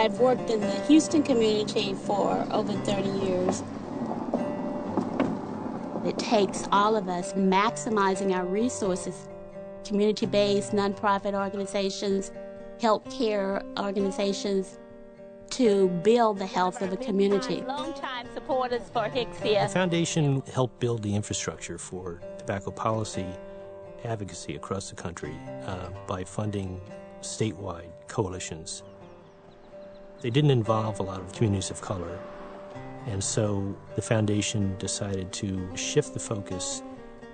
I've worked in the Houston community for over 30 years. It takes all of us maximizing our resources, community-based nonprofit organizations, healthcare organizations, to build the health of a community. Long-time supporters for Hicksia. The foundation helped build the infrastructure for tobacco policy advocacy across the country by funding statewide coalitions. They didn't involve a lot of communities of color, and so the foundation decided to shift the focus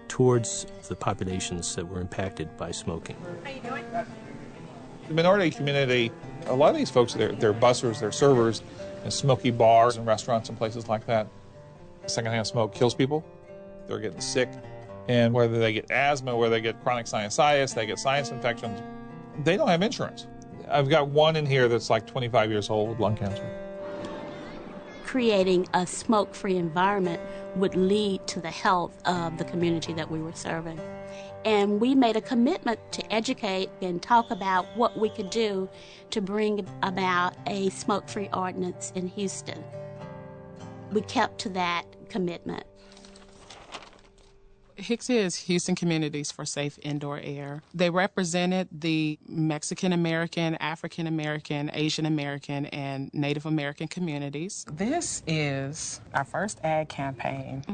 towards the populations that were impacted by smoking. How you doing? The minority community, a lot of these folks, they're bussers, they're servers in smoky bars and restaurants and places like that. Secondhand smoke kills people. They're getting sick. And whether they get asthma, whether they get chronic sinusitis, they get sinus infections, they don't have insurance. I've got one in here that's like 25 years old with lung cancer. Creating a smoke-free environment would lead to the health of the community that we were serving. And we made a commitment to educate and talk about what we could do to bring about a smoke-free ordinance in Houston. We kept to that commitment. Hicksia is Houston Communities for Safe Indoor Air. They represented the Mexican American, African American, Asian American, and Native American communities. This is our first ad campaign,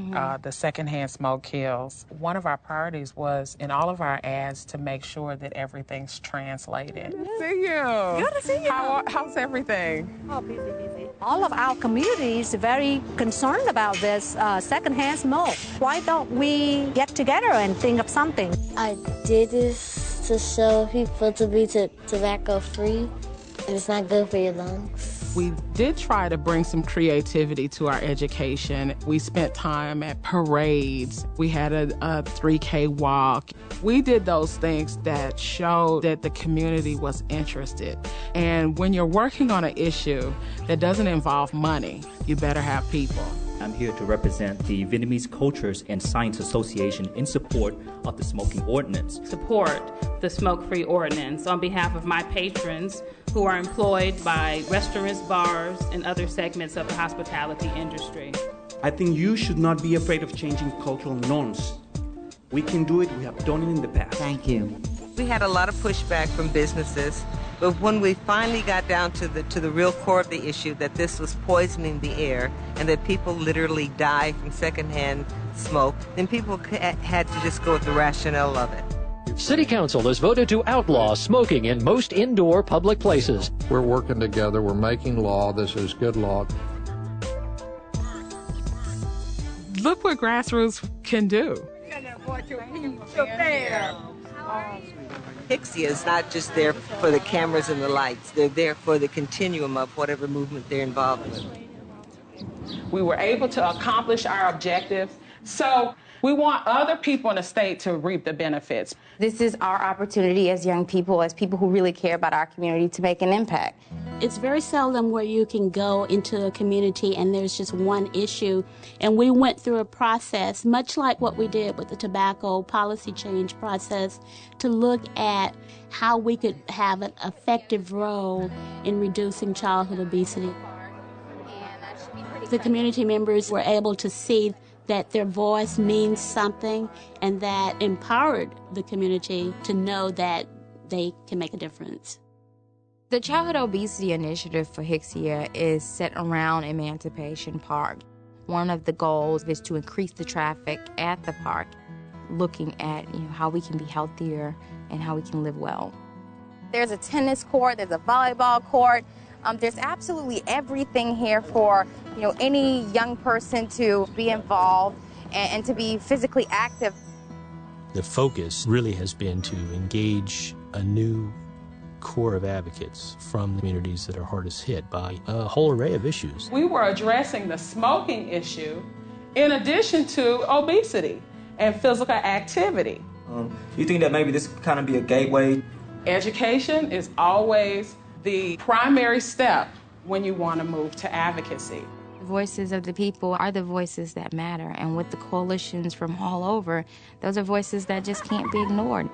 the Secondhand Smoke Kills. One of our priorities was in all of our ads to make sure that everything's translated. Good to see you. Good to see you. How's everything? Oh, busy. All of our communities are very concerned about this secondhand smoke. Why don't we get together and think of something? I did this to show people to be tobacco free, and it's not good for your lungs. We did try to bring some creativity to our education. We spent time at parades. We had a 3K walk. We did those things that showed that the community was interested. And when you're working on an issue that doesn't involve money, you better have people. I'm here to represent the Vietnamese Cultures and Science Association in support of the smoking ordinance. Support the smoke-free ordinance on behalf of my patrons who are employed by restaurants, bars, and other segments of the hospitality industry. I think you should not be afraid of changing cultural norms. We can do it. We have done it in the past. Thank you. We had a lot of pushback from businesses, but when we finally got down to the real core of the issue, that this was poisoning the air and that people literally die from secondhand smoke, then people had to just go with the rationale of it. City Council has voted to outlaw smoking in most indoor public places. We're working together. We're making law. This is good law. Look what grassroots can do. Hicksia is not just there for the cameras and the lights. They're there for the continuum of whatever movement they're involved with. We were able to accomplish our objective. So we want other people in the state to reap the benefits. This is our opportunity as young people, as people who really care about our community, to make an impact. It's very seldom where you can go into a community and there's just one issue. And we went through a process, much like what we did with the tobacco policy change process, to look at how we could have an effective role in reducing childhood obesity. The community members were able to see that their voice means something and that empowered the community to know that they can make a difference. The Childhood Obesity Initiative for Hicksia is set around Emancipation Park. One of the goals is to increase the traffic at the park, looking at how we can be healthier and how we can live well. There's a tennis court, there's a volleyball court. There's absolutely everything here for any young person to be involved and to be physically active. The focus really has been to engage a new core of advocates from the communities that are hardest hit by a whole array of issues. We were addressing the smoking issue in addition to obesity and physical activity. You think that maybe this could kind of be a gateway? Education is always the primary step when you want to move to advocacy. The voices of the people are the voices that matter, and with the coalitions from all over, those are voices that just can't be ignored.